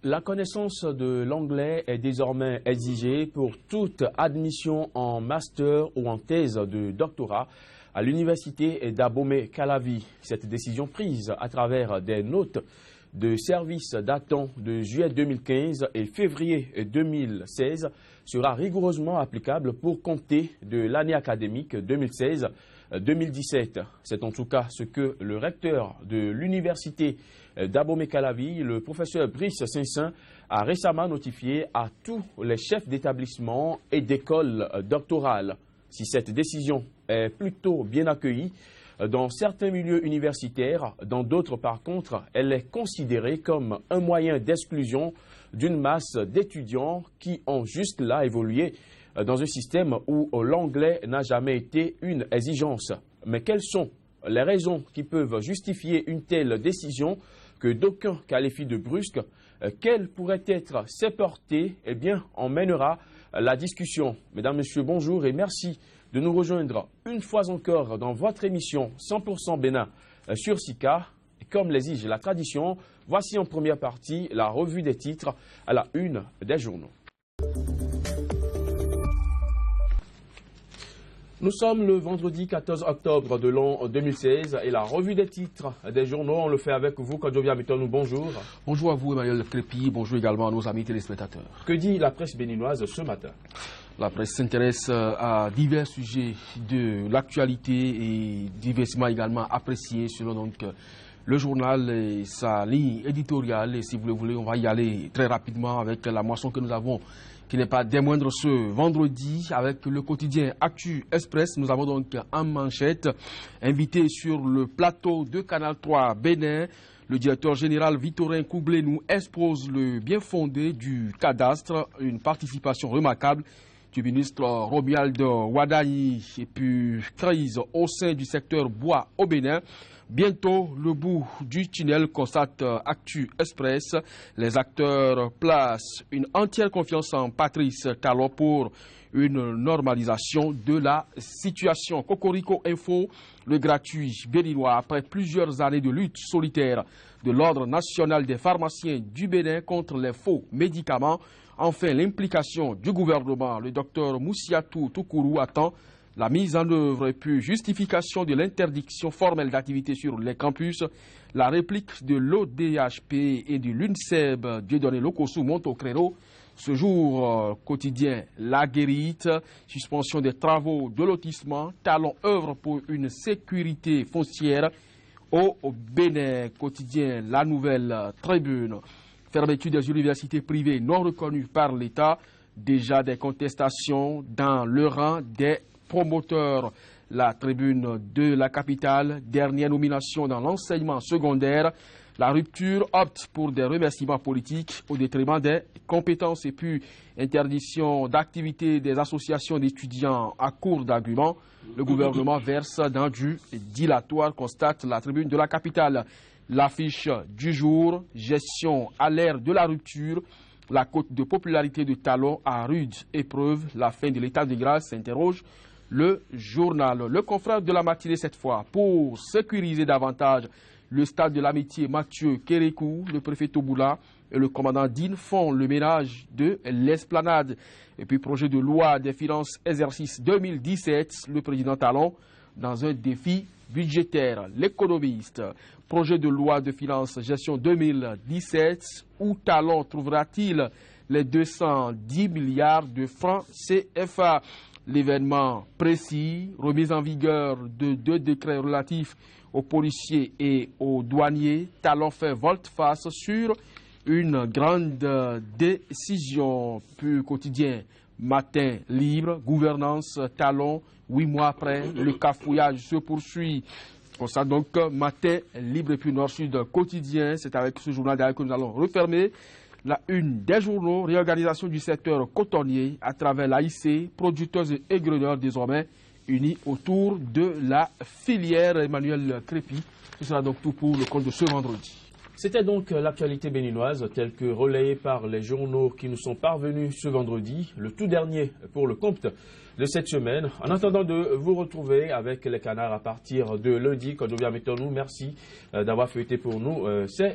La connaissance de l'anglais est désormais exigée pour toute admission en master ou en thèse de doctorat à l'université d'Abomey-Calavi. Cette décision prise à travers des notes de service datant de juillet 2015 et février 2016 sera rigoureusement applicable pour compter de l'année académique 2016-2017. C'est en tout cas ce que le recteur de l'université d'Abomey-Calavi, le professeur Brice Saint-Saint, a récemment notifié à tous les chefs d'établissement et d'écoles doctorales. Si cette décision est plutôt bien accueillie dans certains milieux universitaires, dans d'autres par contre, elle est considérée comme un moyen d'exclusion d'une masse d'étudiants qui ont juste là évolué dans un système où l'anglais n'a jamais été une exigence. Mais quelles sont les raisons qui peuvent justifier une telle décision que d'aucuns qualifient de brusque? Quelles pourraient être ses portées? Eh bien, on mènera la discussion. Mesdames, Messieurs, bonjour et merci de nous rejoindre une fois encore dans votre émission 100% Bénin sur SICA. Et comme l'exige la tradition, voici en première partie la revue des titres à la une des journaux. Nous sommes le vendredi 14 octobre de l'an 2016 et la revue des titres des journaux, on le fait avec vous, Kodjovia Mitonou, bonjour. Bonjour à vous, Emmanuel Crépi, bonjour également à nos amis téléspectateurs. Que dit la presse béninoise ce matin? La presse s'intéresse à divers sujets de l'actualité et diversement également appréciés selon donc le journal et sa ligne éditoriale. Et si vous le voulez, on va y aller très rapidement avec la moisson que nous avons, qui n'est pas des moindres ce vendredi, avec le quotidien Actu Express. Nous avons donc en manchette, invité sur le plateau de Canal 3 Bénin, le directeur général Victorin Koublé nous expose le bien fondé du cadastre, une participation remarquable du ministre Romuald Wadani, et puis crise au sein du secteur bois au Bénin. Bientôt le bout du tunnel, constate Actu Express. Les acteurs placent une entière confiance en Patrice Talon pour une normalisation de la situation. Cocorico Info, le gratuit béninois, après plusieurs années de lutte solitaire de l'Ordre national des pharmaciens du Bénin contre les faux médicaments. Enfin, l'implication du gouvernement. Le docteur Moussiatou Toukourou attend la mise en œuvre et puis justification de l'interdiction formelle d'activité sur les campus. La réplique de l'ODHP et de l'UNSEB, Dieudonné Lokossou, monte au créneau. Ce jour quotidien, la guérite, suspension des travaux de lotissement, Talon œuvre pour une sécurité foncière au Bénin. Quotidien, la nouvelle tribune. Fermeture des universités privées non reconnues par l'État. Déjà des contestations dans le rang des promoteurs. La tribune de la capitale, dernière nomination dans l'enseignement secondaire. La rupture opte pour des remerciements politiques au détriment des compétences et puis interdiction d'activité des associations d'étudiants à court d'arguments. Le gouvernement verse dans du dilatoire, constate la tribune de la capitale. L'affiche du jour, gestion à l'ère de la rupture. La cote de popularité de Talon à rude épreuve. La fin de l'état de grâce s'interroge le journal. Le confrère de la matinée cette fois, pour sécuriser davantage le stade de l'amitié, Mathieu Kérékou, le préfet Toboula et le commandant Dine font le ménage de l'esplanade. Et puis projet de loi des finances exercice 2017, le président Talon dans un défi budgétaire. L'économiste, projet de loi de finances gestion 2017, où Talon trouvera-t-il les 210 milliards de francs CFA? L'événement précis, remise en vigueur de 2 décrets relatifs aux policiers et aux douaniers. Talon fait volte-face sur une grande décision. Puis quotidien, matin libre, gouvernance, Talon, 8 mois après, le cafouillage se poursuit. Pour ça donc, matin libre et puis nord-sud quotidien, c'est avec ce journal d'ailleurs que nous allons refermer la une des journaux, réorganisation du secteur cotonnier à travers l'AIC, producteurs et aigreneurs désormais unis autour de la filière. Emmanuel Crépi, ce sera donc tout pour le compte de ce vendredi. C'était donc l'actualité béninoise telle que relayée par les journaux qui nous sont parvenus ce vendredi, le tout dernier pour le compte de cette semaine. En attendant de vous retrouver avec les canards à partir de lundi, Kodjovia Mitonou, merci d'avoir feuilleté pour nous ces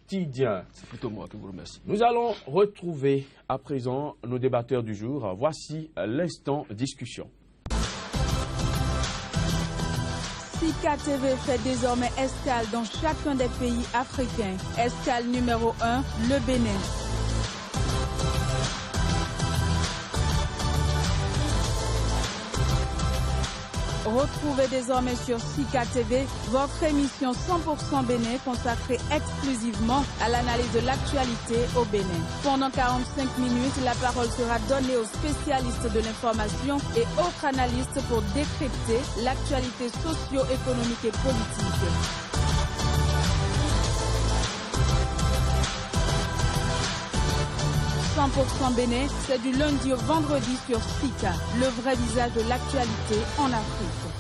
quotidien. C'est plutôt moi qui vous remercie. Nous allons retrouver à présent nos débatteurs du jour. Voici l'instant discussion. Sika TV fait désormais escale dans chacun des pays africains. Escale numéro 1, le Bénin. Retrouvez désormais sur Sika TV votre émission 100% Bénin consacrée exclusivement à l'analyse de l'actualité au Bénin. Pendant 45 minutes, la parole sera donnée aux spécialistes de l'information et autres analystes pour décrypter l'actualité socio-économique et politique. « 100% Bénin, c'est du lundi au vendredi sur Sika, le vrai visage de l'actualité en Afrique.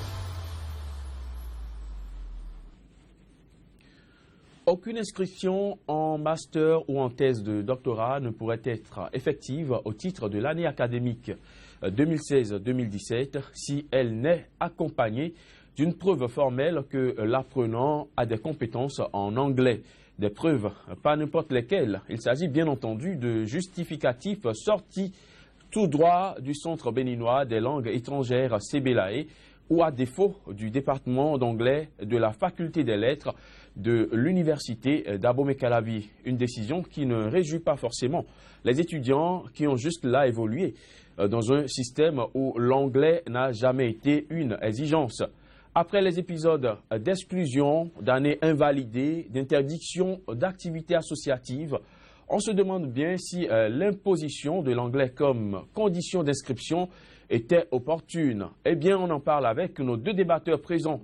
Aucune inscription en master ou en thèse de doctorat ne pourrait être effective au titre de l'année académique 2016-2017 si elle n'est accompagnée d'une preuve formelle que l'apprenant a des compétences en anglais. Des preuves, pas n'importe lesquelles. Il s'agit bien entendu de justificatifs sortis tout droit du Centre béninois des langues étrangères CBLAE ou à défaut du département d'anglais de la faculté des lettres de l'université d'Abomey-Calavi. Une décision qui ne réjouit pas forcément les étudiants qui ont juste là évolué dans un système où l'anglais n'a jamais été une exigence. Après les épisodes d'exclusion, d'années invalidées, d'interdiction d'activités associatives, on se demande bien si l'imposition de l'anglais comme condition d'inscription était opportune. Eh bien, on en parle avec nos deux débatteurs présents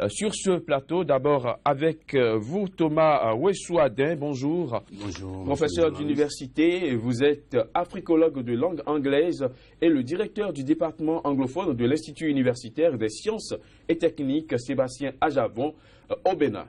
sur ce plateau. D'abord avec vous, Thomas Wessouadin, bonjour. Bonjour. Professeur d'université, vous êtes africologue de langue anglaise et le directeur du département anglophone de l'Institut universitaire des sciences et techniques Sébastien Ajavon au Bénin.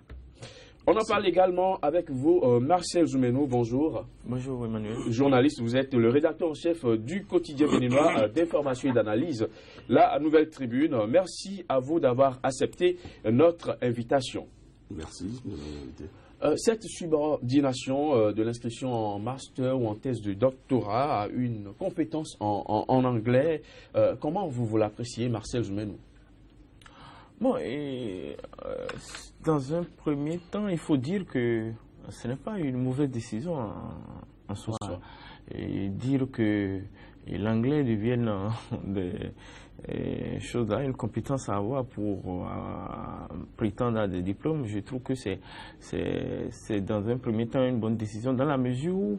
On en parle également avec vous, Marcel Zoumeno, bonjour. Bonjour Emmanuel. Journaliste, vous êtes le rédacteur en chef du quotidien béninois d'information et d'analyse, la Nouvelle Tribune. Merci à vous d'avoir accepté notre invitation. Merci de m'avoir invité. Cette subordination de l'inscription en master ou en thèse de doctorat à une compétence en anglais, comment vous l'appréciez, Marcel Zoumeno? Bon, dans un premier temps, il faut dire que ce n'est pas une mauvaise décision en soi. Et dire que l'anglais devienne des choses à une compétence à avoir pour prétendre à des diplômes, je trouve que c'est dans un premier temps une bonne décision dans la mesure où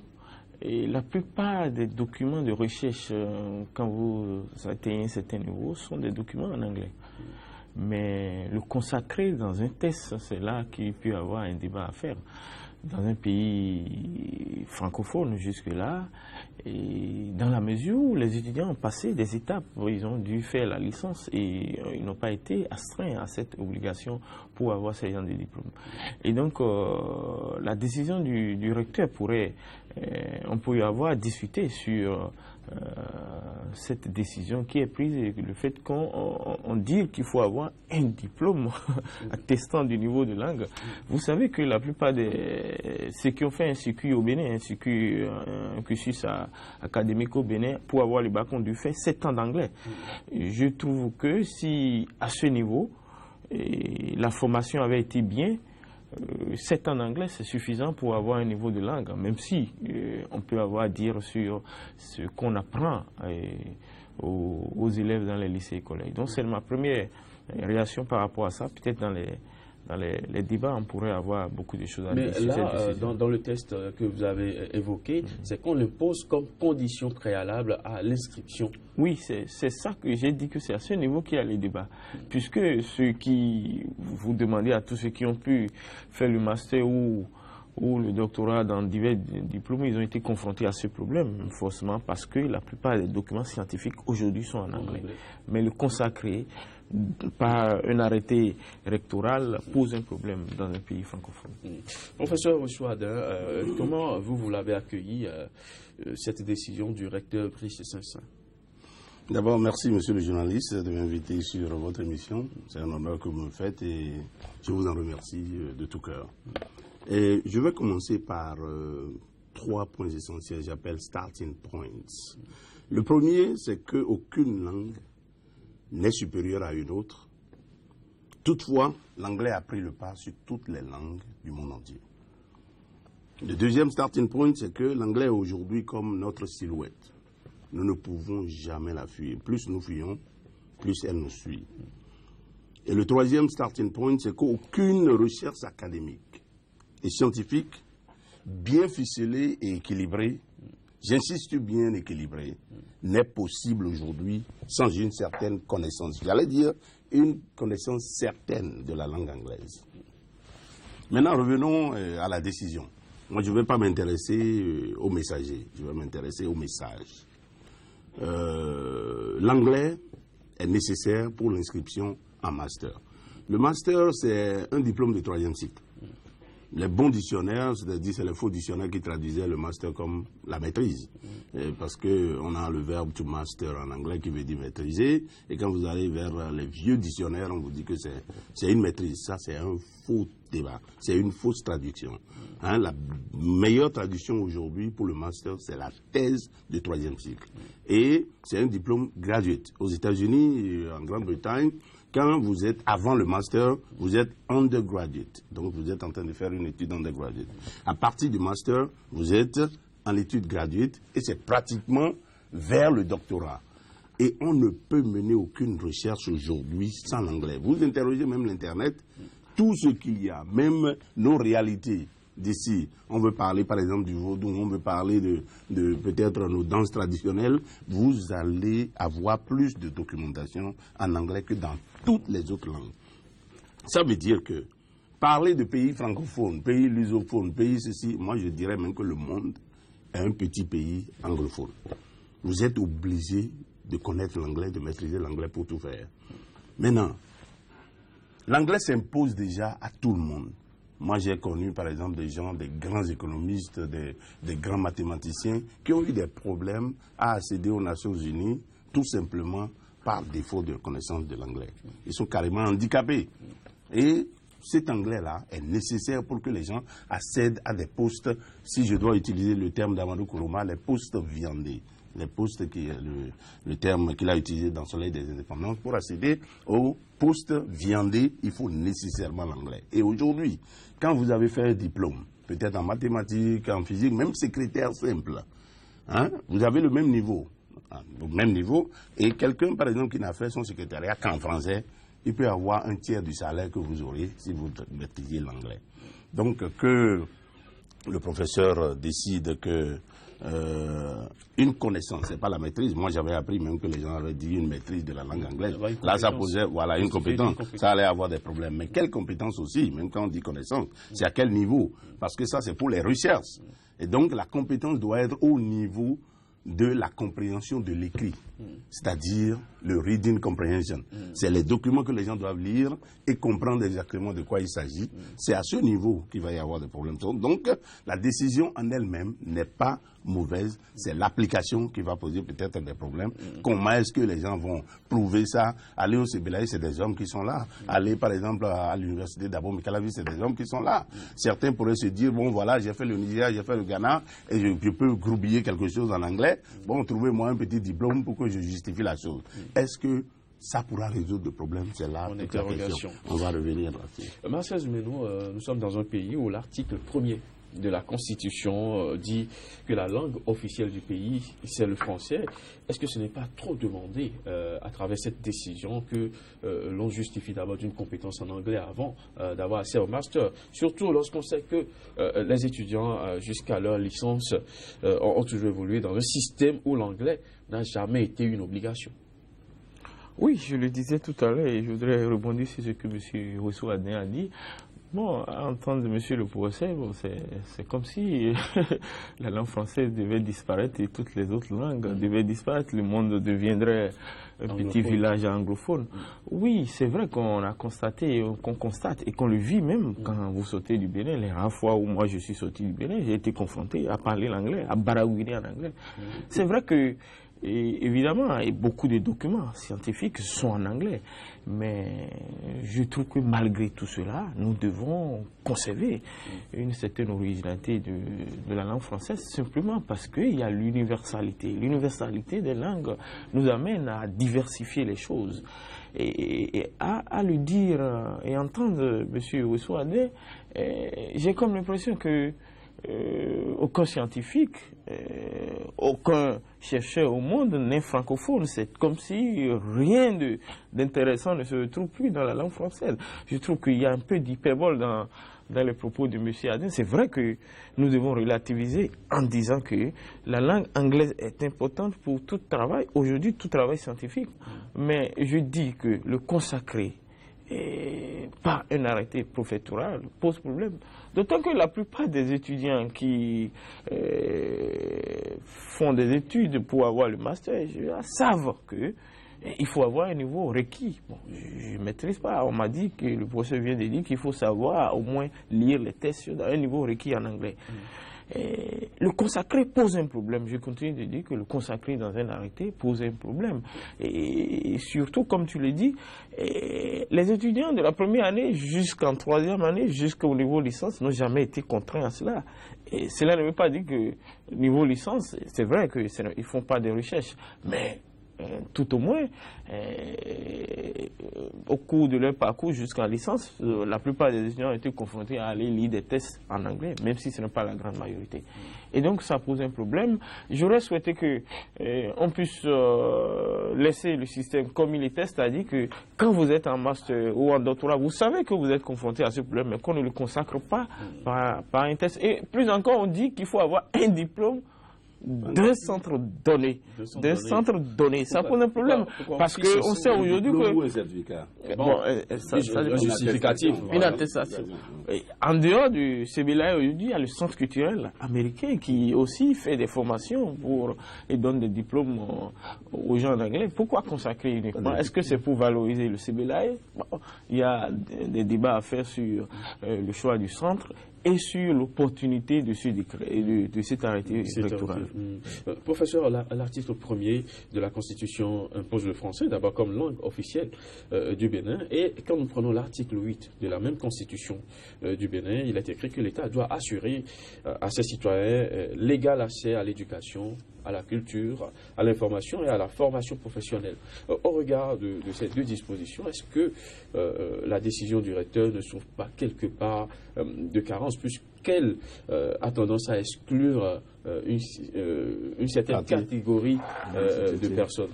la plupart des documents de recherche, quand vous atteignez un certain niveau, sont des documents en anglais. Mais le consacrer dans un test, c'est là qu'il peut y avoir un débat à faire. Dans un pays francophone jusque-là, et dans la mesure où les étudiants ont passé des étapes, ils ont dû faire la licence et ils n'ont pas été astreints à cette obligation pour avoir ce genre de diplôme. Et donc, la décision du recteur pourrait, on peut y avoir discuté sur cette décision qui est prise et le fait qu'on dit qu'il faut avoir un diplôme attestant du niveau de langue. Vous savez que la plupart de ceux qui ont fait un circuit au Bénin, un cursus académique au Bénin, pour avoir le bac, ont dû faire 7 ans d'anglais. Je trouve que si à ce niveau, la formation avait été bien, 7 ans d'anglais, c'est suffisant pour avoir un niveau de langue, même si on peut avoir à dire sur ce qu'on apprend aux élèves dans les lycées et collèges. Donc c'est ma première réaction par rapport à ça. Peut-être dans les débats, on pourrait avoir beaucoup de choses à dire. Mais là, dans le test que vous avez évoqué, c'est qu'on impose comme condition préalable à l'inscription. Oui, c'est ça que j'ai dit, que c'est à ce niveau qu'il y a les débats. Puisque ceux qui, vous demandez à tous ceux qui ont pu faire le master ou le doctorat dans divers diplômes, ils ont été confrontés à ce problème, forcément, parce que la plupart des documents scientifiques aujourd'hui sont en anglais. Mais le consacrer par un arrêté rectoral pose un problème dans un pays francophone. Professeur Wessouadin, comment vous l'avez accueilli, cette décision du recteur Brice Saint-Saëns? D'abord, merci monsieur le journaliste de m'inviter sur votre émission. C'est un honneur que vous me faites et je vous en remercie de tout cœur. Et je vais commencer par 3 points essentiels, j'appelle starting points. Le premier, c'est qu'aucune langue n'est supérieure à une autre. Toutefois, l'anglais a pris le pas sur toutes les langues du monde entier. Le deuxième starting point, c'est que l'anglais est aujourd'hui comme notre silhouette. Nous ne pouvons jamais la fuir. Plus nous fuyons, plus elle nous suit. Et le troisième starting point, c'est qu'aucune recherche académique et scientifique bien ficelée et équilibrée, j'insiste bien équilibrée, n'est possible aujourd'hui sans une certaine connaissance. J'allais dire une connaissance certaine de la langue anglaise. Maintenant, revenons à la décision. Moi, je ne vais pas m'intéresser aux messagers, je vais m'intéresser au message. L'anglais est nécessaire pour l'inscription en master. Le master, c'est un diplôme de 3e cycle. Les bons dictionnaires, c'est-à-dire c'est les faux dictionnaires qui traduisaient le master comme la maîtrise. Parce qu'on a le verbe to master en anglais qui veut dire maîtriser. Et quand vous allez vers les vieux dictionnaires, on vous dit que c'est une maîtrise. Ça, c'est un faux débat. C'est une fausse traduction. Hein, la meilleure traduction aujourd'hui pour le master, c'est la thèse de 3e cycle. Et c'est un diplôme graduate. Aux États-Unis et en Grande-Bretagne, quand vous êtes avant le master, vous êtes undergraduate. Donc, vous êtes en train de faire une étude undergraduate. À partir du master, vous êtes en étude graduate et c'est pratiquement vers le doctorat. Et on ne peut mener aucune recherche aujourd'hui sans l'anglais. Vous interrogez même l'Internet, tout ce qu'il y a, même nos réalités d'ici. On veut parler par exemple du vaudou, on veut parler de peut-être nos danses traditionnelles. Vous allez avoir plus de documentation en anglais que dans toutes les autres langues. Ça veut dire que parler de pays francophones, pays lusophones, pays ceci, moi je dirais même que le monde est un petit pays anglophone. Vous êtes obligé de connaître l'anglais, de maîtriser l'anglais pour tout faire. Maintenant, l'anglais s'impose déjà à tout le monde. Moi, j'ai connu, par exemple, des gens, des grands économistes, des grands mathématiciens qui ont eu des problèmes à accéder aux Nations Unies, tout simplement par défaut de connaissance de l'anglais. Ils sont carrément handicapés. Et cet anglais-là est nécessaire pour que les gens accèdent à des postes, si je dois utiliser le terme d'Amadou Kourouma, les postes viandés. Les postes qui est le terme qu'il a utilisé dans Soleil des Indépendances. Pour accéder aux postes viandés, il faut nécessairement l'anglais. Et aujourd'hui, quand vous avez fait un diplôme, peut-être en mathématiques, en physique, même secrétaire simple, hein, vous avez le même niveau. Et quelqu'un, par exemple, qui n'a fait son secrétariat qu'en français, il peut avoir un tiers du salaire que vous aurez si vous maîtrisez l'anglais. Donc, que le professeur décide que une connaissance, c'est pas la maîtrise. Moi, j'avais appris même que les gens avaient dit une maîtrise de la langue anglaise. Là, ça posait, voilà, une compétence. Ça allait avoir des problèmes. Mais quelle compétence aussi, même quand on dit connaissance, c'est à quel niveau? Parce que ça, c'est pour les recherches. Et donc, la compétence doit être au niveau de la compréhension de l'écrit, c'est-à-dire le reading comprehension. C'est les documents que les gens doivent lire et comprendre exactement de quoi il s'agit. C'est à ce niveau qu'il va y avoir des problèmes. Donc, la décision en elle-même n'est pas mauvaise, c'est l'application qui va poser peut-être des problèmes. Comment est-ce que les gens vont prouver ça? Aller au CBLAI, c'est des hommes qui sont là. Aller, par exemple, à l'université d'Abo Mekalavi, c'est des hommes qui sont là. Certains pourraient se dire, bon, voilà, j'ai fait le Nigeria, j'ai fait le Ghana, et je peux groupiller quelque chose en anglais. Bon, trouvez-moi un petit diplôme pour que je justifie la chose. Est-ce que ça pourra résoudre le problème? C'est là toute la question. On va revenir là-dessus. Marcel Zumeno, nous sommes dans un pays où l'article 1er de la Constitution dit que la langue officielle du pays, c'est le français. Est-ce que ce n'est pas trop demandé à travers cette décision que l'on justifie d'abord d'une compétence en anglais avant d'avoir accès au master? Surtout lorsqu'on sait que les étudiants, jusqu'à leur licence, ont toujours évolué dans un système où l'anglais n'a jamais été une obligation. Oui, je le disais tout à l'heure et je voudrais rebondir sur ce que M. Rousseau a dit. Bon, à entendre monsieur le professeur, bon, c'est comme si la langue française devait disparaître et toutes les autres langues devaient disparaître. Le monde deviendrait un petit village anglophone. Oui, c'est vrai qu'on a constaté, qu'on constate et qu'on le vit même quand vous sautez du Bénin. Les rares fois où moi je suis sorti du Bénin, j'ai été confronté à parler l'anglais, à baragouiner en anglais. C'est vrai que Et évidemment, et beaucoup de documents scientifiques sont en anglais. Mais je trouve que malgré tout cela, nous devons conserver une certaine originalité de la langue française, simplement parce qu'il y a l'universalité. L'universalité des langues nous amène à diversifier les choses. Et à le dire et entendre M. Ouessouadé, j'ai comme l'impression que aucun scientifique, aucun chercheur au monde n'est francophone. C'est comme si rien d'intéressant ne se trouve plus dans la langue française. Je trouve qu'il y a un peu d'hyperbole dans les propos de M. Adin. C'est vrai que nous devons relativiser en disant que la langue anglaise est importante pour tout travail, aujourd'hui tout travail scientifique. Mais je dis que le consacrer par un arrêté préfectoral pose problème. D'autant que la plupart des étudiants qui font des études pour avoir le master savent qu'il faut avoir un niveau requis. Bon, je ne maîtrise pas. On m'a dit que le professeur vient de dire qu'il faut savoir au moins lire les tests à un niveau requis en anglais. Le consacré pose un problème. Je continue de dire que le consacré dans un arrêté pose un problème. Et surtout, comme tu l'as dit, les étudiants de la première année jusqu'en troisième année, jusqu'au niveau licence, n'ont jamais été contraints à cela. Et cela ne veut pas dire que niveau licence, c'est vrai qu'ils ne font pas de recherches, mais tout au moins, au cours de leur parcours jusqu'à licence, la plupart des étudiants ont été confrontés à aller lire des tests en anglais, même si ce n'est pas la grande majorité. Et donc, ça pose un problème. J'aurais souhaité qu'on puisse laisser le système comme il était, c'est-à-dire que quand vous êtes en master ou en doctorat, vous savez que vous êtes confronté à ce problème, mais qu'on ne le consacre pas par un test. Et plus encore, on dit qu'il faut avoir un diplôme d'un centre donné. Ça pose un problème. Parce qu'on sait aujourd'hui que... Bon, justificatif. Une attestation. En dehors du CBLA, aujourd'hui, il y a le centre culturel américain qui aussi fait des formations et donne des diplômes aux gens en anglais. Pourquoi consacrer uniquement? Est-ce que c'est pour valoriser le CBLA? Bon, il y a des débats à faire sur le choix du centre et sur l'opportunité de cet arrêté électoral. Professeur, l'article 1er de la Constitution impose le français d'abord comme langue officielle du Bénin. Et quand nous prenons l'article 8 de la même Constitution du Bénin, il est écrit que l'État doit assurer à ses citoyens l'égal accès à l'éducation, à la culture, à l'information et à la formation professionnelle. Au regard de ces deux dispositions, est-ce que la décision du recteur ne souffre pas quelque part de carence, puisqu'elle a tendance à exclure une certaine catégorie de personnes?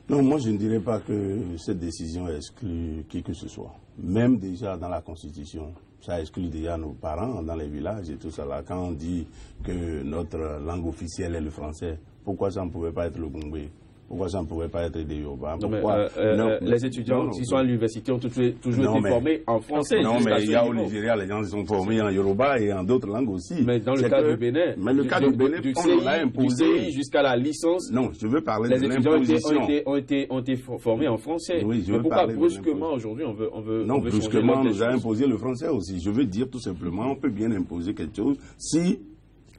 Non, moi je ne dirais pas que cette décision exclut qui que ce soit. Même déjà dans la Constitution, ça exclut déjà nos parents dans les villages et tout ça là. Quand on dit que notre langue officielle est le français, pourquoi ça ne pouvait pas être le Gongbe? Pourquoi ça ne pouvait pas être des Yoruba? Les étudiants qui sont à l'université ont toujours été formés en français. Non, mais il y a au Nigeria, les gens sont formés en Yoruba et en d'autres langues aussi. Mais dans le cas du Bénin, mais le cas du Bénin, on l'a imposé. Du CI jusqu'à la licence. Non, je veux parler de l'imposition. Les étudiants ont été formés en français. Oui, je veux pourquoi parler brusquement aujourd'hui on veut Non, brusquement on nous a imposé le français aussi. Je veux dire tout simplement, on peut bien imposer quelque chose si...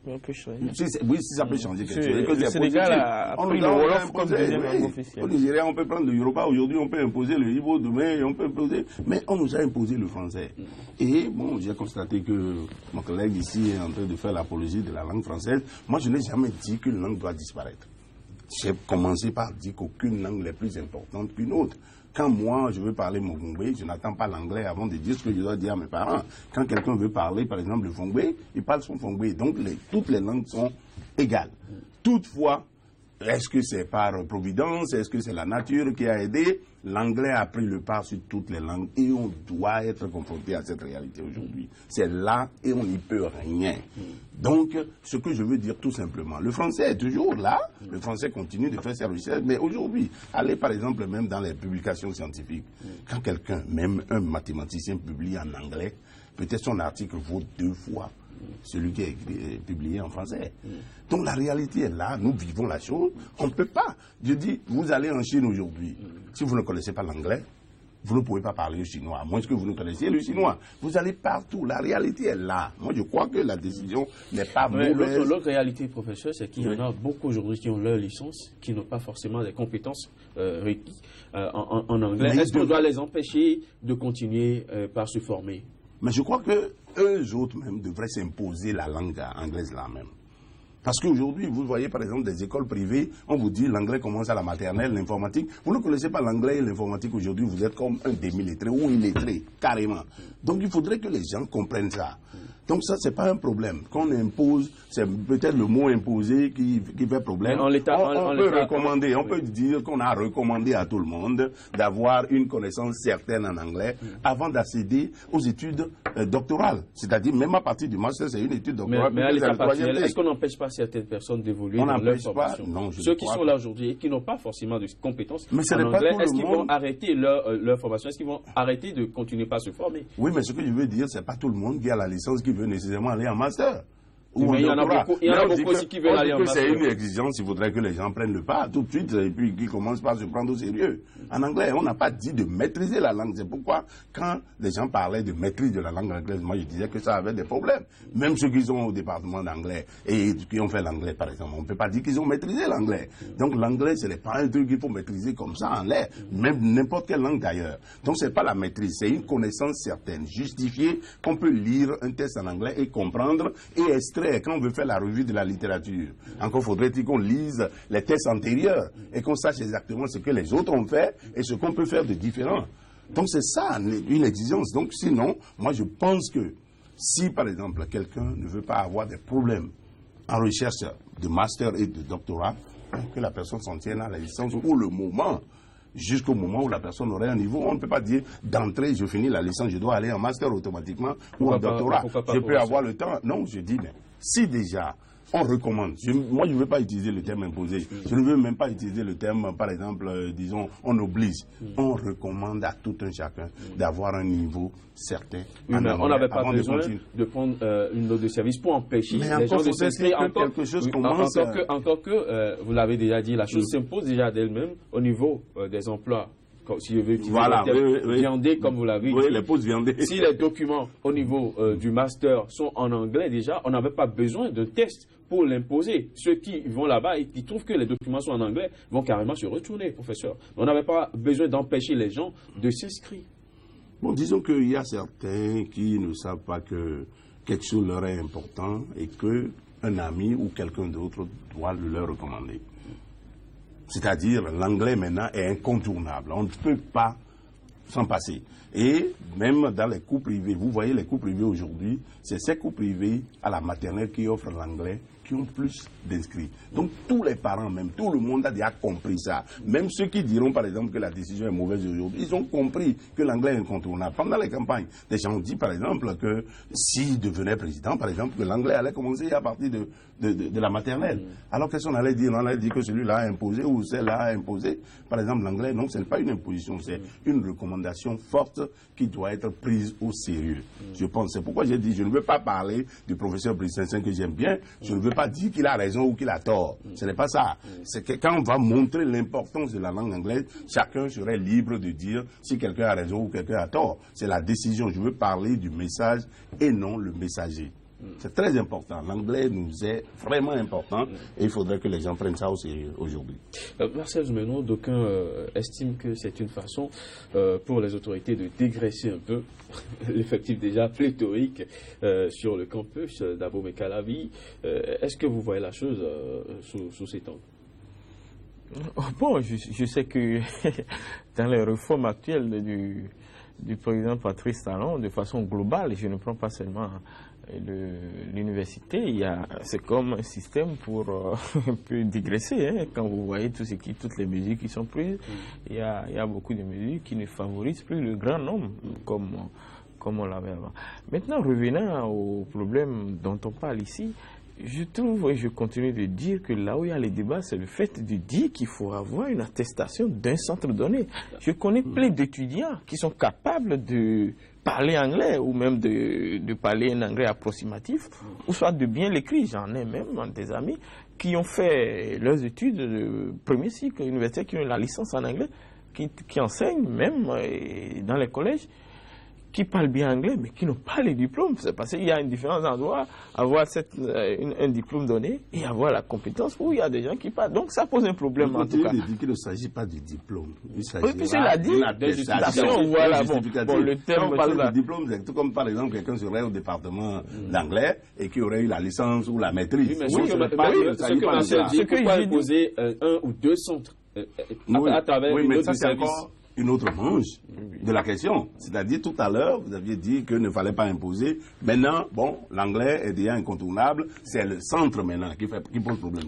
Oui, si ça peut changer quelque chose. Le Sénégal a pris le Wolof comme deuxième langue officielle. Au Nigeria, on peut prendre le Yoruba. Aujourd'hui, on peut imposer le Igbo. Demain, on peut imposer. Mais on nous a imposé le français. Et bon, j'ai constaté que mon collègue ici est en train de faire l'apologie de la langue française. Moi, je n'ai jamais dit qu'une langue doit disparaître. J'ai commencé par dire qu'aucune langue n'est plus importante qu'une autre. Quand moi, je veux parler mon Fongbe, je n'attends pas l'anglais avant de dire ce que je dois dire à mes parents. Quand quelqu'un veut parler, par exemple, le Fongbe, il parle son Fongbe. Donc, toutes les langues sont égales. Toutefois, est-ce que c'est par providence? Est-ce que c'est la nature qui a aidé? L'anglais a pris le pas sur toutes les langues et on doit être confronté à cette réalité aujourd'hui. C'est là et on n'y peut rien. Donc, ce que je veux dire tout simplement, le français est toujours là, le français continue de faire ses recherches, mais aujourd'hui, allez par exemple même dans les publications scientifiques, quand quelqu'un, même un mathématicien publie en anglais, peut-être son article vaut 2 fois celui qui est publié en français. Donc la réalité est là, nous vivons la chose, on ne peut pas. Je dis, vous allez en Chine aujourd'hui, si vous ne connaissez pas l'anglais, vous ne pouvez pas parler chinois, à moins que vous ne connaissiez le chinois. Vous allez partout, la réalité est là. Moi, je crois que la décision n'est pas mauvaise. L'autre réalité, professeur, c'est qu'il y en a beaucoup aujourd'hui qui ont leur licence, qui n'ont pas forcément des compétences requises en anglais. Est-ce qu'on doit les empêcher de continuer par se former? Mais je crois que eux autres même devraient s'imposer la langue anglaise là même. Parce qu'aujourd'hui, vous voyez par exemple des écoles privées, on vous dit l'anglais commence à la maternelle, l'informatique. Vous ne connaissez pas l'anglais et l'informatique aujourd'hui, vous êtes comme un demi-lettré ou illettré, carrément. Donc il faudrait que les gens comprennent ça. Donc ça, c'est pas un problème. Qu'on impose, c'est peut-être le mot imposé qui fait problème. On peut recommander, on peut dire qu'on a recommandé à tout le monde d'avoir une connaissance certaine en anglais avant d'accéder aux études doctorales. C'est-à-dire, même à partir du master, c'est une étude doctorale. Mais à l'état partiel, est-ce qu'on n'empêche pas certaines personnes d'évoluer dans leur formation? Non, ceux qui sont là aujourd'hui et qui n'ont pas forcément de compétences mais en anglais, est-ce qu'ils vont arrêter leur formation? Est-ce qu'ils vont arrêter de continuer par se former? Oui, mais ce que je veux dire, c'est pas tout le monde qui a la licence qui veut nécessairement aller en master. Mais il y en a beaucoup aussi qui veulent aller en master. C'est une exigence, il faudrait que les gens prennent le pas tout de suite et puis qu'ils commencent par se prendre au sérieux. En anglais, on n'a pas dit de maîtriser la langue. C'est pourquoi, quand les gens parlaient de maîtrise de la langue anglaise, moi je disais que ça avait des problèmes. Même ceux qui sont au département d'anglais et qui ont fait l'anglais, par exemple, on ne peut pas dire qu'ils ont maîtrisé l'anglais. Donc l'anglais, ce n'est pas un truc qu'il faut maîtriser comme ça en l'air, même n'importe quelle langue d'ailleurs. Donc ce n'est pas la maîtrise, c'est une connaissance certaine, justifiée, qu'on peut lire un texte en anglais et comprendre et extraire quand on veut faire la revue de la littérature. Encore faudrait-il qu'on lise les textes antérieurs et qu'on sache exactement ce que les autres ont fait et ce qu'on peut faire de différent. Donc c'est ça une exigence. Donc sinon, moi je pense que si par exemple quelqu'un ne veut pas avoir des problèmes en recherche de master et de doctorat, que la personne s'en tienne à la licence pour le moment, jusqu'au moment où la personne aurait un niveau. On ne peut pas dire d'entrée, je finis la licence, je dois aller en master automatiquement ou en doctorat. Je peux avoir le temps. Non, je dis, mais si déjà on recommande, moi je ne veux pas utiliser le terme imposé, je ne veux même pas utiliser le terme, par exemple, disons, on oblige. On recommande à tout un chacun d'avoir un niveau certain. On n'avait pas besoin de prendre une note de service pour empêcher les gens de s'inscrire. Encore que, vous l'avez déjà dit, la chose s'impose déjà d'elle-même au niveau des emplois. Si je veux utiliser le terme viandé, comme vous l'avez dit, les postes viandés. Si les documents au niveau du master sont en anglais déjà, on n'avait pas besoin d'un test pour l'imposer. Ceux qui vont là-bas et qui trouvent que les documents sont en anglais vont carrément se retourner, professeur. On n'avait pas besoin d'empêcher les gens de s'inscrire. Bon, disons qu'il y a certains qui ne savent pas que quelque chose leur est important et qu'un ami ou quelqu'un d'autre doit le leur recommander. C'est-à-dire, l'anglais maintenant est incontournable. On ne peut pas s'en passer. Et même dans les cours privés, vous voyez les cours privés aujourd'hui, c'est ces cours privés à la maternelle qui offrent l'anglais qui ont plus d'inscrits. Donc tous les parents, même tout le monde a déjà compris ça. Même ceux qui diront par exemple que la décision est mauvaise aujourd'hui, ils ont compris que l'anglais est incontournable. Pendant les campagnes, des gens ont dit par exemple que s'ils devenaient président, par exemple, que l'anglais allait commencer à partir de la maternelle. Alors qu'est-ce qu'on allait dire? On allait dire que celui-là a imposé ou celle-là a imposé. Par exemple, l'anglais, non, ce n'est pas une imposition, c'est une recommandation forte qui doit être prise au sérieux. Je pense. C'est pourquoi j'ai dit, je ne veux pas parler du professeur Brice Saint-Saëns que j'aime bien, je ne veux pas dire qu'il a raison ou qu'il a tort. Ce n'est pas ça. C'est que quand on va montrer l'importance de la langue anglaise, chacun serait libre de dire si quelqu'un a raison ou quelqu'un a tort. C'est la décision. Je veux parler du message et non le messager. C'est très important. L'anglais nous est vraiment important et il faudrait que les gens prennent ça au sérieux aujourd'hui. Marcel Zoumenon, d'aucuns estiment que c'est une façon pour les autorités de dégraisser un peu l'effectif déjà pléthorique sur le campus d'Abomey-Calavi. Est-ce que vous voyez la chose sous cet angle? Bon, je sais que dans les réformes actuelles du président Patrice Talon, de façon globale, je ne prends pas seulement l'université, c'est comme un système pour un peu digresser. Hein. Quand vous voyez toutes les mesures qui sont prises, il y a beaucoup de mesures qui ne favorisent plus le grand nombre, comme on l'avait avant. Maintenant, revenant au problème dont on parle ici, je trouve et je continue de dire que là où il y a les débats, c'est le fait de dire qu'il faut avoir une attestation d'un centre donné. Je connais plein d'étudiants qui sont capables de parler anglais ou même de parler un anglais approximatif ou soit de bien l'écrire. J'en ai même des amis qui ont fait leurs études de premier cycle universitaire, qui ont la licence en anglais, qui enseignent même dans les collèges, qui parlent bien anglais, mais qui n'ont pas les diplômes. C'est parce qu'il y a une différence entre avoir un diplôme donné et avoir la compétence où il y a des gens qui parlent. Donc ça pose un problème en tout cas. Il dit qu'il ne s'agit pas du diplôme. Il s'agit d'une attestation. Voilà, bon, le terme. Quand on parle de diplôme, c'est tout comme par exemple quelqu'un serait au département d'anglais et qui aurait eu la licence ou la maîtrise. Ce que Marcel dit, pourquoi imposer un ou deux centres à travers une autre service? Une autre manche de la question. C'est-à-dire, tout à l'heure, vous aviez dit qu'il ne fallait pas imposer. Maintenant, bon, l'anglais est déjà incontournable. C'est le centre maintenant qui pose problème.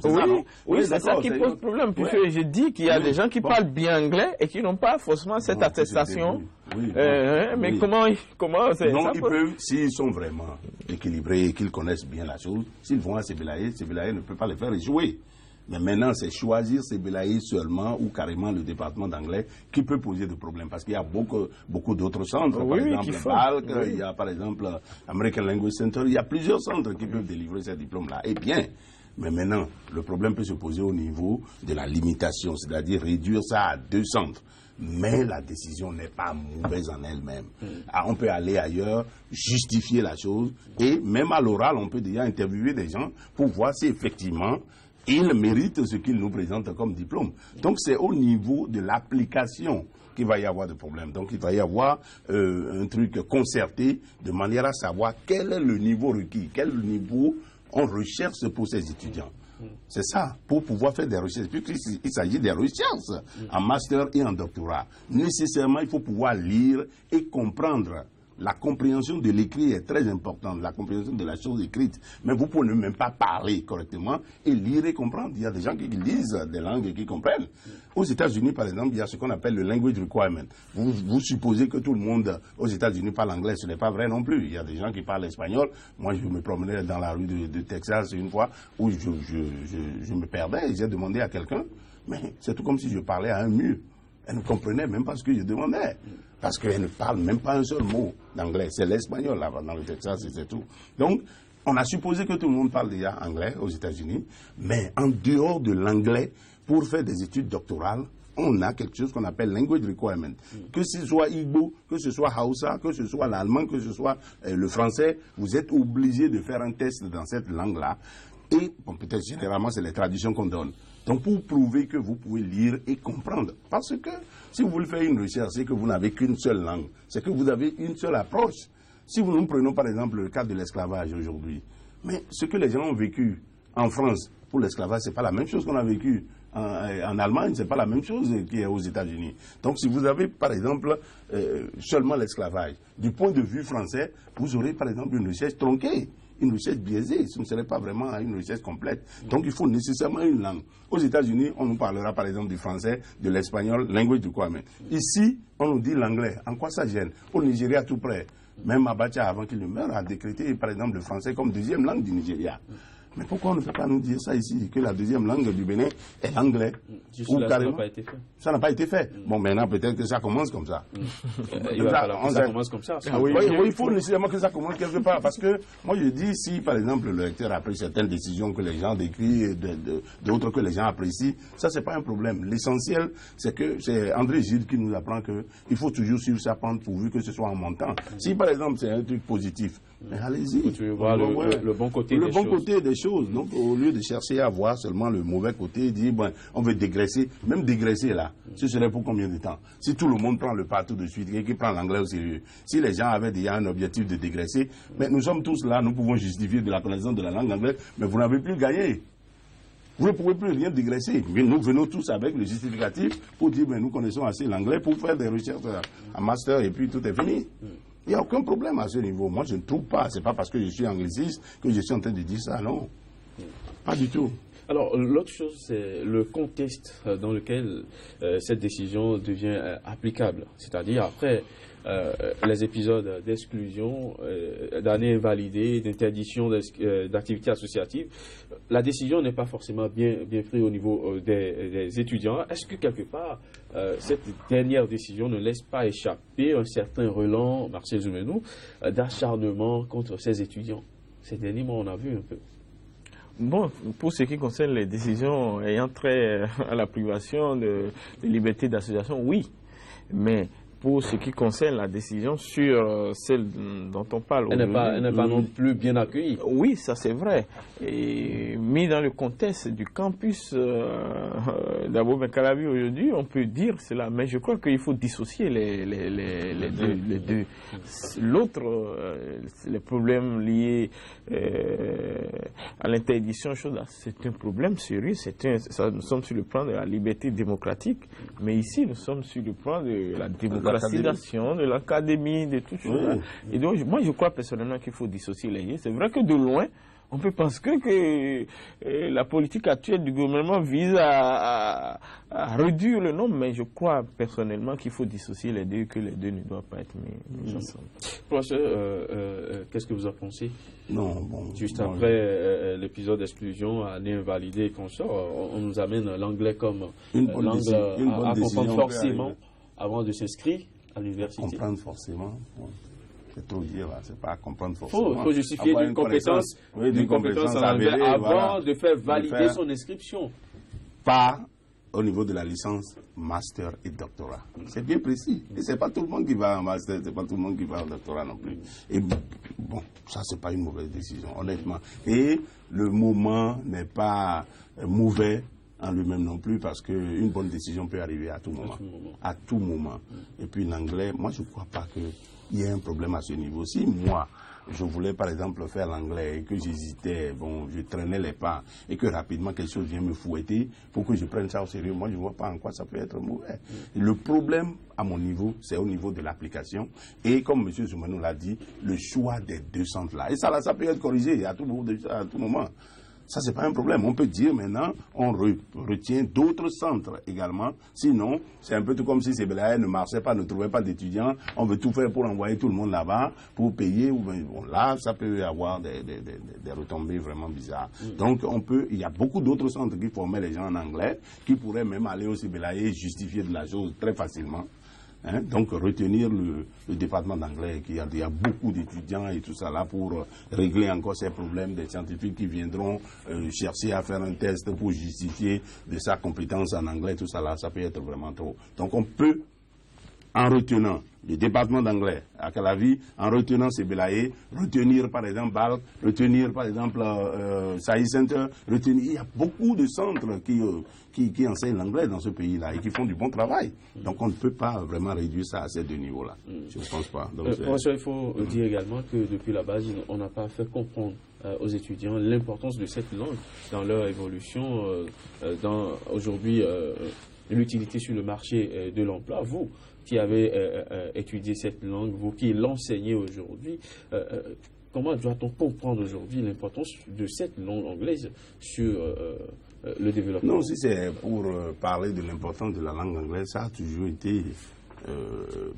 Oui, c'est ça qui pose problème. Puisque j'ai dit qu'il y a des gens qui parlent bien anglais et qui n'ont pas forcément cette attestation. Mais comment c'est ça? Ils peuvent, s'ils sont vraiment équilibrés et qu'ils connaissent bien la chose, s'ils vont à Sebelaye ne peut pas les faire échouer. Mais maintenant, c'est choisir Sebelaye seulement ou carrément le département d'anglais qui peut poser des problèmes. Parce qu'il y a beaucoup d'autres centres. Par exemple, BALC, il y a par exemple American Language Center. Il y a plusieurs centres qui peuvent délivrer ces diplômes-là. Et bien, mais maintenant, le problème peut se poser au niveau de la limitation, c'est-à-dire réduire ça à 2 centres. Mais la décision n'est pas mauvaise en elle-même. On peut aller ailleurs, justifier la chose, et même à l'oral, on peut déjà interviewer des gens pour voir si effectivement ils méritent ce qu'ils nous présentent comme diplôme. Donc c'est au niveau de l'application qu'il va y avoir des problèmes. Donc il va y avoir un truc concerté de manière à savoir quel est le niveau requis, quel niveau on recherche pour ces étudiants. C'est ça, pour pouvoir faire des recherches. Puisqu'il s'agit des recherches en master et en doctorat. Nécessairement, il faut pouvoir lire et comprendre. La compréhension de l'écrit est très importante, la compréhension de la chose écrite. Mais vous pouvez même pas parler correctement et lire et comprendre. Il y a des gens qui lisent des langues et qui comprennent. Aux États-Unis, par exemple, il y a ce qu'on appelle le language requirement. Vous supposez que tout le monde aux États-Unis parle anglais. Ce n'est pas vrai non plus. Il y a des gens qui parlent espagnol. Moi, je me promenais dans la rue de Texas une fois où je me perdais et j'ai demandé à quelqu'un, mais c'est tout comme si je parlais à un mur. Elle ne comprenait même pas ce que je demandais. Parce qu'elle ne parle même pas un seul mot d'anglais. C'est l'espagnol, là, dans le Texas, et c'est tout. Donc, on a supposé que tout le monde parle déjà anglais aux États-Unis, mais en dehors de l'anglais, pour faire des études doctorales, on a quelque chose qu'on appelle language requirement. Que ce soit Igbo, que ce soit Hausa, que ce soit l'allemand, que ce soit le français, vous êtes obligé de faire un test dans cette langue-là. Et, bon, peut-être généralement, c'est les traductions qu'on donne. Donc, pour prouver que vous pouvez lire et comprendre. Parce que si vous voulez faire une recherche, c'est que vous n'avez qu'une seule langue. C'est que vous avez une seule approche. Si nous prenons par exemple le cas de l'esclavage aujourd'hui, mais ce que les gens ont vécu en France pour l'esclavage, ce n'est pas la même chose qu'on a vécu en Allemagne, ce n'est pas la même chose qui est aux États-Unis. Donc, si vous avez par exemple seulement l'esclavage, du point de vue français, vous aurez par exemple une recherche tronquée. Une recherche biaisée, ce ne serait pas vraiment une recherche complète. Donc il faut nécessairement une langue. Aux États-Unis, on nous parlera par exemple du français, de l'espagnol, language requirement. Ici, on nous dit l'anglais. En quoi ça gêne? Au Nigeria, tout près. Même Abacha, avant qu'il ne meure, a décrété par exemple le français comme deuxième langue du Nigeria. Mais pourquoi on ne peut pas nous dire ça ici, que la deuxième langue du Bénin est l'anglais? Ou carrément, ça n'a pas été fait. Ça n'a pas été fait. Bon, maintenant, peut-être que ça commence comme ça. Ça commence comme ça. Oui, il faut nécessairement que ça commence quelque part. Parce que, moi, je dis, si, par exemple, le lecteur a pris certaines décisions que les gens décrivent, d'autres que les gens apprécient, ça, c'est pas un problème. L'essentiel, c'est que c'est André Gide qui nous apprend qu'il faut toujours suivre sa pente pourvu que ce soit en montant. Si, par exemple, c'est un truc positif, mais allez-y. Tu veux voir le bon côté des choses. Le bon côté des choses. Donc, au lieu de chercher à voir seulement le mauvais côté, dire, bon, on veut dégraisser. Même dégraisser, là, ce serait pour combien de temps? Si tout le monde prend le pas tout de suite et qui prend l'anglais au sérieux. Si les gens avaient déjà un objectif de dégraisser, mais nous sommes tous là, nous pouvons justifier de la connaissance de la langue anglaise, mais vous n'avez plus gagné. Vous ne pouvez plus rien dégraisser. Nous venons tous avec le justificatif pour dire, ben, nous connaissons assez l'anglais pour faire des recherches en master et puis tout est fini. Il n'y a aucun problème à ce niveau. Moi, je ne trouve pas. Ce n'est pas parce que je suis angliciste que je suis en train de dire ça, non. Pas du tout. Alors, l'autre chose, c'est le contexte dans lequel cette décision devient applicable. C'est-à-dire, après les épisodes d'exclusion, d'années invalidées, d'interdiction d'activités associatives, la décision n'est pas forcément bien prise au niveau des étudiants. Est-ce que, quelque part, cette dernière décision ne laisse pas échapper un certain relent, Marcel Zoumenou, d'acharnement contre ces étudiants? Ces derniers mois, on a vu un peu. Bon, pour ce qui concerne les décisions ayant trait à la privation de liberté d'association, oui. Mais pour ce qui concerne la décision sur celle dont on parle, elle n'est pas non plus bien accueillie. Oui, ça c'est vrai. Et mis dans le contexte du campus d'Abo Mekalavi aujourd'hui, on peut dire cela. Mais je crois qu'il faut dissocier les deux. L'autre, les problèmes liés à l'interdiction, c'est un problème sérieux. Nous sommes sur le plan de la liberté démocratique, mais ici nous sommes sur le plan de la démocratie. De l'académie, de tout ça. Et donc, moi, je crois personnellement qu'il faut dissocier les deux. C'est vrai que de loin, on peut penser que la politique actuelle du gouvernement vise à réduire le nombre, mais je crois personnellement qu'il faut dissocier les deux, que les deux ne doivent pas être mis ensemble. Professeur, qu'est-ce que vous en pensez? Non, bon. Juste après l'épisode d'exclusion à l'invalidé et qu'on sort, on nous amène l'anglais comme langue à comprendre forcément avant de s'inscrire à l'université. Comprendre forcément. C'est trop dire là, c'est pas comprendre forcément. Il faut justifier d'une compétence en anglais avant de faire valider son inscription. Pas au niveau de la licence, master et doctorat. C'est bien précis. Et c'est pas tout le monde qui va en master, c'est pas tout le monde qui va en doctorat non plus. Et bon, ça c'est pas une mauvaise décision, honnêtement. Et le moment n'est pas mauvais en lui-même non plus, parce qu'une bonne décision peut arriver à tout moment. À tout moment. Et puis l'anglais, moi je ne crois pas qu'il y ait un problème à ce niveau. Si moi, je voulais par exemple faire l'anglais et que j'hésitais, bon, je traînais les pas et que rapidement quelque chose vient me fouetter pour que je prenne ça au sérieux, moi je ne vois pas en quoi ça peut être mauvais. Le problème à mon niveau, c'est au niveau de l'application et comme M. Zoumanou l'a dit, le choix des deux centres là. Et ça peut être corrigé à tout moment. Ça, c'est pas un problème. On peut dire maintenant, on retient d'autres centres également. Sinon, c'est un peu tout comme si CBLA ne marchait pas, ne trouvait pas d'étudiants. On veut tout faire pour envoyer tout le monde là-bas, pour payer. Bon, là, ça peut avoir des retombées vraiment bizarres. Donc, il y a beaucoup d'autres centres qui formaient les gens en anglais, qui pourraient même aller au CBLA et justifier de la chose très facilement. Donc retenir le département d'anglais, il y a beaucoup d'étudiants et tout ça là pour régler encore ces problèmes des scientifiques qui viendront chercher à faire un test pour justifier de sa compétence en anglais, tout ça là, ça peut être vraiment trop. Donc on peut, en retenant le département d'anglais à Calavi, en retenant CBLAE, retenir par exemple BAL, retenir par exemple SAI Center, il y a beaucoup de centres qui enseignent l'anglais dans ce pays-là et qui font du bon travail. Donc on ne peut pas vraiment réduire ça à ces deux niveaux-là. Je ne pense pas. Professeur, il faut dire également que depuis la base, on n'a pas fait comprendre aux étudiants l'importance de cette langue dans leur évolution, dans aujourd'hui l'utilité sur le marché de l'emploi. Vous qui avez étudié cette langue, vous qui l'enseignez aujourd'hui, comment doit-on comprendre aujourd'hui l'importance de cette langue anglaise sur le développement? Non, si c'est pour parler de l'importance de la langue anglaise, ça a toujours été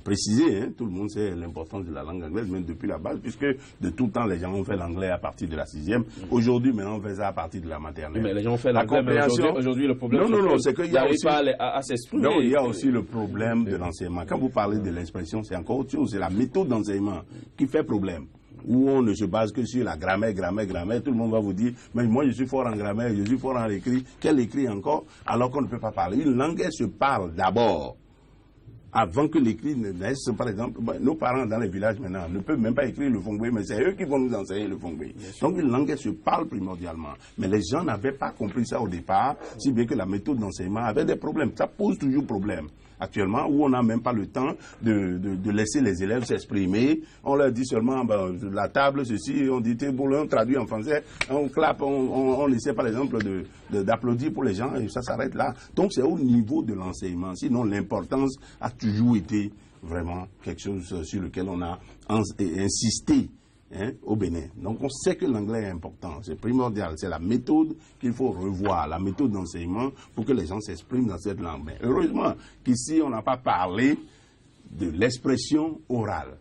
précisé. Tout le monde sait l'importance de la langue anglaise, même depuis la base, puisque de tout temps, les gens ont fait l'anglais à partir de la 6e. Aujourd'hui, maintenant, on fait ça à partir de la maternelle. Mais les gens ont fait l'anglais, mais aujourd'hui, le problème, c'est qu'il y a aussi, à s'exprimer. Non, il y a aussi le problème de l'enseignement. Quand vous parlez de l'expression, c'est encore autre chose. C'est la méthode d'enseignement qui fait problème. Où on ne se base que sur la grammaire, tout le monde va vous dire, mais moi je suis fort en grammaire, je suis fort en écrit, quel écrit encore, alors qu'on ne peut pas parler. Une langue, elle se parle d'abord. Avant que l'écrit ne naisse, par exemple, nos parents dans les villages maintenant ne peuvent même pas écrire le fongbe, mais c'est eux qui vont nous enseigner le fongbe. Donc une langue, elle se parle primordialement. Mais les gens n'avaient pas compris ça au départ, si bien que la méthode d'enseignement avait des problèmes. Ça pose toujours problème. Actuellement, où on n'a même pas le temps de laisser les élèves s'exprimer. On leur dit seulement, la table, ceci, on dit, on traduit en français, on clappe, on essaie par exemple d'applaudir pour les gens et ça s'arrête là. Donc c'est au niveau de l'enseignement. Sinon, l'importance a toujours été vraiment quelque chose sur lequel on a insisté. Au Bénin. Donc on sait que l'anglais est important, c'est primordial, c'est la méthode qu'il faut revoir, la méthode d'enseignement pour que les gens s'expriment dans cette langue. Mais heureusement qu'ici on n'a pas parlé de l'expression orale.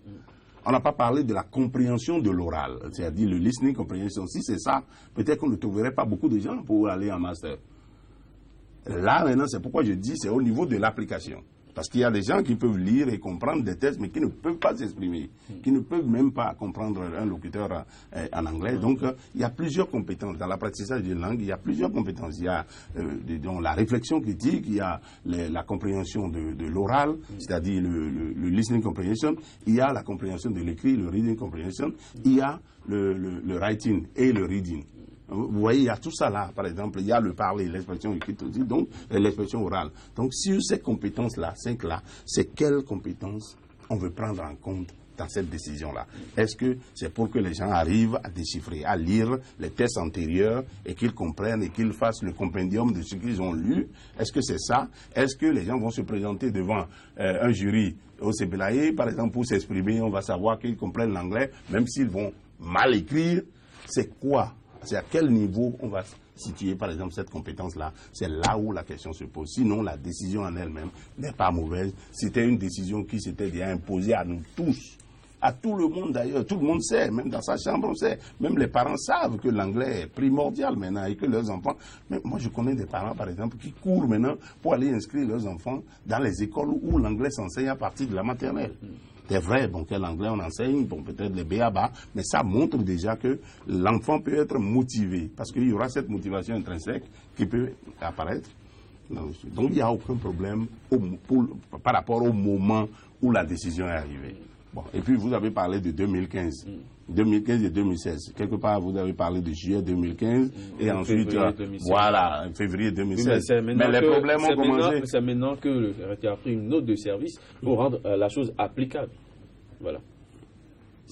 On n'a pas parlé de la compréhension de l'oral, c'est-à-dire le listening comprehension. Si c'est ça, peut-être qu'on ne trouverait pas beaucoup de gens pour aller en master. Là maintenant, c'est pourquoi je dis c'est au niveau de l'application. Parce qu'il y a des gens qui peuvent lire et comprendre des textes, mais qui ne peuvent pas s'exprimer, qui ne peuvent même pas comprendre un locuteur en anglais. Donc, il y a plusieurs compétences. Dans l'apprentissage d'une langue, il y a plusieurs compétences. Il y a la réflexion critique, il y a la compréhension de l'oral, c'est-à-dire le listening comprehension, il y a la compréhension de l'écrit, le reading comprehension, il y a le writing et le reading. Vous voyez, il y a tout ça là, par exemple, il y a le parler, l'expression écrite aussi, donc l'expression orale. Donc, sur ces compétences-là, 5 là, c'est quelles compétences on veut prendre en compte dans cette décision-là? Est-ce que c'est pour que les gens arrivent à déchiffrer, à lire les textes antérieurs et qu'ils comprennent et qu'ils fassent le compendium de ce qu'ils ont lu? Est-ce que c'est ça? Est-ce que les gens vont se présenter devant un jury au CBLAE, par exemple, pour s'exprimer, on va savoir qu'ils comprennent l'anglais, même s'ils vont mal écrire? C'est quoi? C'est à quel niveau on va situer, par exemple, cette compétence-là? C'est là où la question se pose. Sinon, la décision en elle-même n'est pas mauvaise. C'était une décision qui s'était déjà imposée à nous tous, à tout le monde d'ailleurs. Tout le monde sait, même dans sa chambre, on sait. Même les parents savent que l'anglais est primordial maintenant et que leurs enfants... Mais moi, je connais des parents, par exemple, qui courent maintenant pour aller inscrire leurs enfants dans les écoles où l'anglais s'enseigne à partir de la maternelle. C'est vrai, bon, quel anglais on enseigne, bon, peut-être les b.a.-ba, mais ça montre déjà que l'enfant peut être motivé, parce qu'il y aura cette motivation intrinsèque qui peut apparaître. Donc, il n'y a aucun problème par rapport au moment où la décision est arrivée. Bon, et puis, vous avez parlé de 2015. 2015 et 2016. Quelque part, vous avez parlé de juillet 2015 et ensuite, voilà, février 2016. Mais les problèmes ont commencé. C'est maintenant que le RRT a pris une note de service pour rendre la chose applicable. Voilà.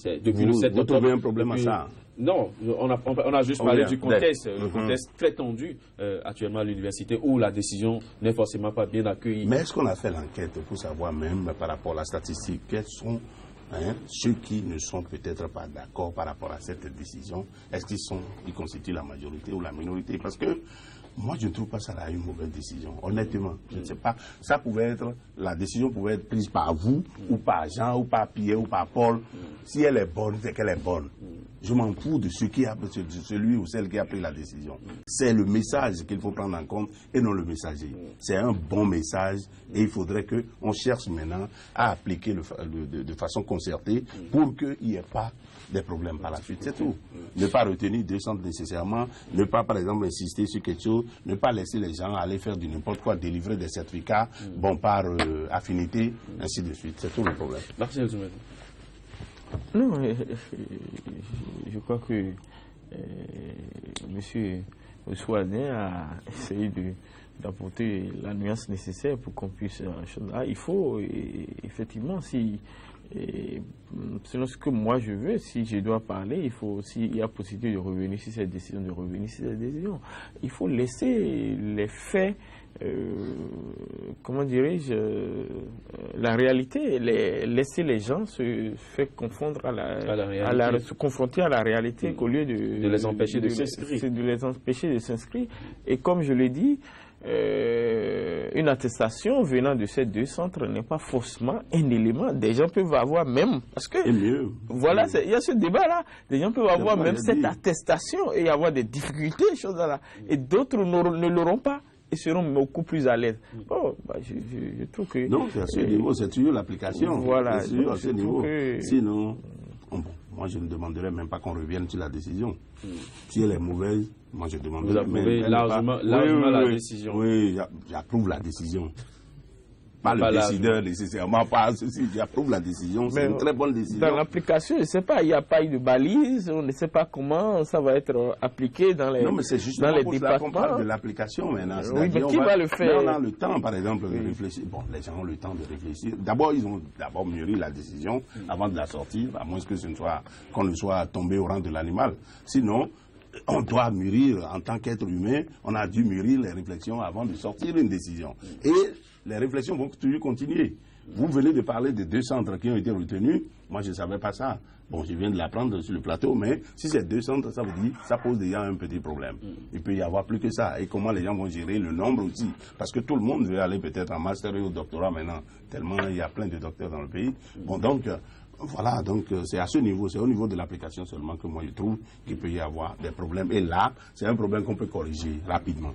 Depuis le 7 octobre. Vous trouvez un problème à ça? Non, on a juste parlé du contexte, le contexte très tendu actuellement à l'université où la décision n'est forcément pas bien accueillie. Mais est-ce qu'on a fait l'enquête pour savoir même par rapport à la statistique quels sont ceux qui ne sont peut-être pas d'accord par rapport à cette décision? Est-ce qu'ils constituent la majorité ou la minorité? Parce que moi, je ne trouve pas ça là une mauvaise décision. Honnêtement, je ne sais pas. La décision pouvait être prise par vous, ou par Jean, ou par Pierre, ou par Paul. Si elle est bonne, c'est qu'elle est bonne. Je m'en fous de celui ou celle qui a pris la décision. C'est le message qu'il faut prendre en compte et non le messager. C'est un bon message et il faudrait qu'on cherche maintenant à appliquer de façon concertée pour qu'il n'y ait pas des problèmes par la suite. C'est tout. Ne pas retenir 2 centres nécessairement, ne pas par exemple insister sur quelque chose, ne pas laisser les gens aller faire du n'importe quoi, délivrer des certificats, par affinité, ainsi de suite. C'est tout le problème. Merci, Elzoumed. Non, je crois que M. Oussouadé a essayé d'apporter la nuance nécessaire pour qu'on puisse... il faut, effectivement, selon ce que moi je veux, si je dois parler, il y a possibilité de revenir sur cette décision, Il faut laisser les faits, comment dirais-je, la réalité, laisser les gens se faire confondre se confronter à la réalité qu'au lieu de les empêcher de s'inscrire. Et comme je l'ai dit, une attestation venant de ces 2 centres n'est pas forcément un élément. Des gens peuvent avoir même, parce que voilà, il y a ce débat là, des gens peuvent avoir même cette attestation et avoir des difficultés, choses là, et d'autres ne l'auront pas et seront beaucoup plus à l'aise. Je trouve que... Non, c'est à ce niveau, c'est toujours l'application. Voilà. C'est à ce niveau. Sinon, moi je ne demanderais même pas qu'on revienne sur la décision. Si elle est mauvaise, moi je demanderais... Vous approuvez largement la décision. Oui, j'approuve la décision. Pas le décideur nécessairement, pas ceci, j'approuve la décision, c'est une très bonne décision. Dans l'application, je ne sais pas, il n'y a pas eu de balise, on ne sait pas comment ça va être appliqué dans les départements. Non, mais c'est justement pour cela qu'on parle de l'application maintenant. Oui, mais qui va le faire? On a le temps, par exemple, de réfléchir. Bon, les gens ont le temps de réfléchir. D'abord, ils ont mûri la décision avant de la sortir, à moins que qu'on ne soit tombé au rang de l'animal. Sinon, on doit mûrir, en tant qu'être humain, on a dû mûrir les réflexions avant de sortir une décision. Et les réflexions vont toujours continuer. Vous venez de parler de 2 centres qui ont été retenus. Moi, je ne savais pas ça. Bon, je viens de l'apprendre sur le plateau, mais si c'est 2 centres, ça veut dire ça pose déjà un petit problème. Il peut y avoir plus que ça. Et comment les gens vont gérer le nombre aussi? Parce que tout le monde veut aller peut-être en master et au doctorat maintenant, tellement il y a plein de docteurs dans le pays. Bon, donc, Voilà, donc c'est à ce niveau, c'est au niveau de l'application seulement que moi je trouve qu'il peut y avoir des problèmes. Et là, c'est un problème qu'on peut corriger rapidement.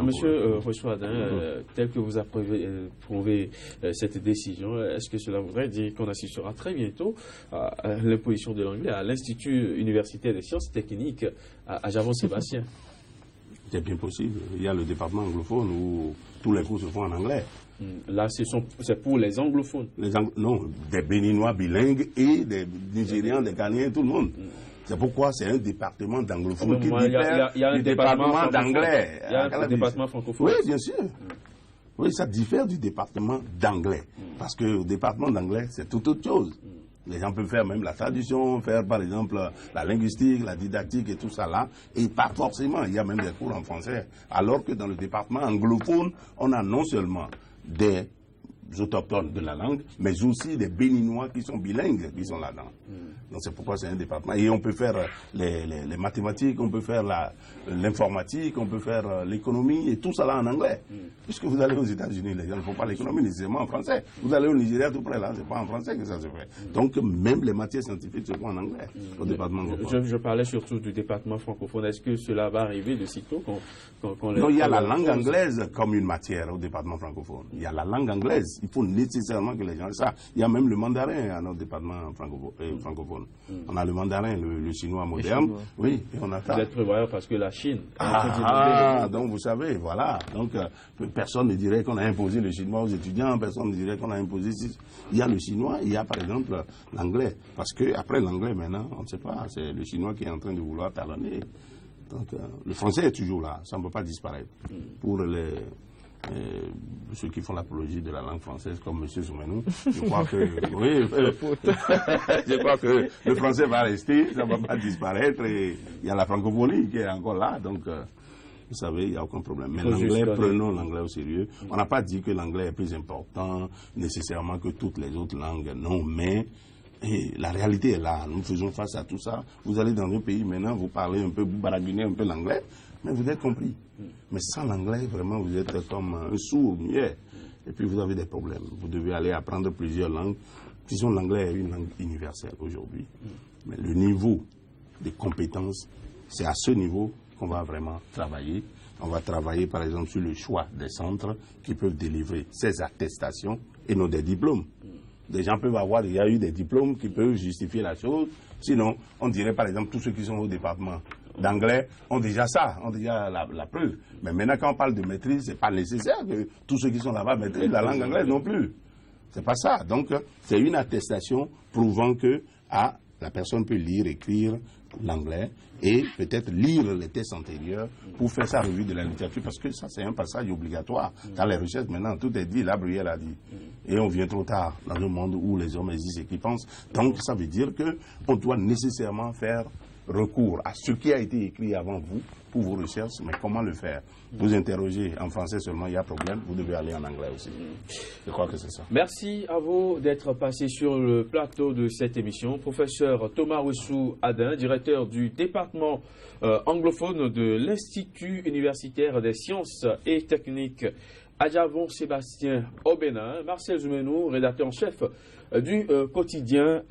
Monsieur Rochouadin, tel que vous approuvez cette décision, est-ce que cela voudrait dire qu'on assistera très bientôt à l'imposition de l'anglais à l'Institut universitaire des sciences techniques à Javon-Sébastien? C'est bien possible. Il y a le département anglophone où tous les cours se font en anglais. Là, c'est pour les anglophones. Non, des Béninois bilingues et des Nigérians, des Ghanéens, tout le monde. C'est pourquoi c'est un département d'anglophones qui diffère du département d'anglais. Il y a un département francophone. Oui, bien sûr. Oui, ça diffère du département d'anglais. Parce que le département d'anglais, c'est tout autre chose. Les gens peuvent faire même la traduction, faire par exemple la linguistique, la didactique et tout ça là. Et pas forcément, il y a même des cours en français. Alors que dans le département anglophone, on a non seulement des autochtones de la langue, mais aussi des Béninois qui sont bilingues, qui sont là-dedans. Donc c'est pourquoi c'est un département. Et on peut faire les mathématiques, on peut faire l'informatique, on peut faire l'économie, et tout ça là en anglais. Puisque vous allez aux États-Unis, les gens ne font pas l'économie nécessairement en français. Vous allez au Nigeria tout près là, c'est pas en français que ça se fait. Donc même les matières scientifiques se font en anglais au département anglophone. Je parlais surtout du département francophone. Est-ce que cela va arriver de sitôt Non, il y a la langue anglaise comme une matière au département francophone. Il y a la langue anglaise. Il faut nécessairement que les gens ça. Il y a même le mandarin à notre département francophone. On a le mandarin, le chinois moderne. Oui, et on a ça. Vous êtes prévoyant parce que la Chine. Donc vous savez, voilà. Donc personne ne dirait qu'on a imposé le chinois aux étudiants, personne ne dirait qu'on a imposé. Il y a le chinois, il y a par exemple l'anglais. Parce que après l'anglais maintenant, on ne sait pas, c'est le chinois qui est en train de vouloir talonner. Donc le français est toujours là, ça ne peut pas disparaître. Pour ceux qui font l'apologie de la langue française comme M. Soumenou, je crois que je crois que le français va rester, ça ne va pas disparaître et il y a la francophonie qui est encore là, donc vous savez, il n'y a aucun problème. Mais l'anglais, prenons l'anglais au sérieux. On n'a pas dit que l'anglais est plus important nécessairement que toutes les autres langues, non, mais la réalité est là, nous faisons face à tout ça. Vous allez dans un pays maintenant, vous parlez un peu, vous baragunez un peu l'anglais, mais vous êtes compris. Mais sans l'anglais, vraiment, vous êtes comme un sourd, muet. Et puis vous avez des problèmes. Vous devez aller apprendre plusieurs langues. Disons, l'anglais est une langue universelle aujourd'hui. Mais le niveau des compétences, c'est à ce niveau qu'on va vraiment travailler. On va travailler, par exemple, sur le choix des centres qui peuvent délivrer ces attestations et non des diplômes. Des gens peuvent avoir déjà eu des diplômes qui peuvent justifier la chose. Sinon, on dirait, par exemple, tous ceux qui sont au département d'anglais ont déjà ça, ont déjà la preuve. Mais maintenant, quand on parle de maîtrise, c'est pas nécessaire que tous ceux qui sont là-bas maîtrisent la langue anglaise non plus. C'est pas ça. Donc, c'est une attestation prouvant que la personne peut lire, écrire l'anglais et peut-être lire les tests antérieurs pour faire sa revue de la littérature, parce que ça, c'est un passage obligatoire. Dans les recherches, maintenant, tout est dit, la Bruyère a dit. Et on vient trop tard dans un monde où les hommes existent et qui pensent. Donc, ça veut dire qu'on doit nécessairement faire recours à ce qui a été écrit avant vous pour vos recherches, mais comment le faire? Vous interrogez en français seulement, il y a problème, vous devez aller en anglais aussi. Je crois que c'est ça. Merci à vous d'être passé sur le plateau de cette émission. Professeur Thomas Rochouadin, directeur du département anglophone de l'Institut universitaire des sciences et techniques à Javon-Sébastien au Bénin. Marcel Soumenou, rédacteur en chef du quotidien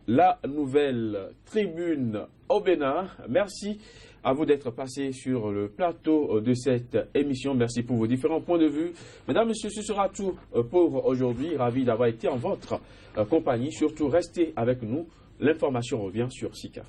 La Nouvelle Tribune au Bénin. Merci à vous d'être passé sur le plateau de cette émission. Merci pour vos différents points de vue. Mesdames, Messieurs, ce sera tout pour aujourd'hui. Ravi d'avoir été en votre compagnie. Surtout, restez avec nous. L'information revient sur SICA.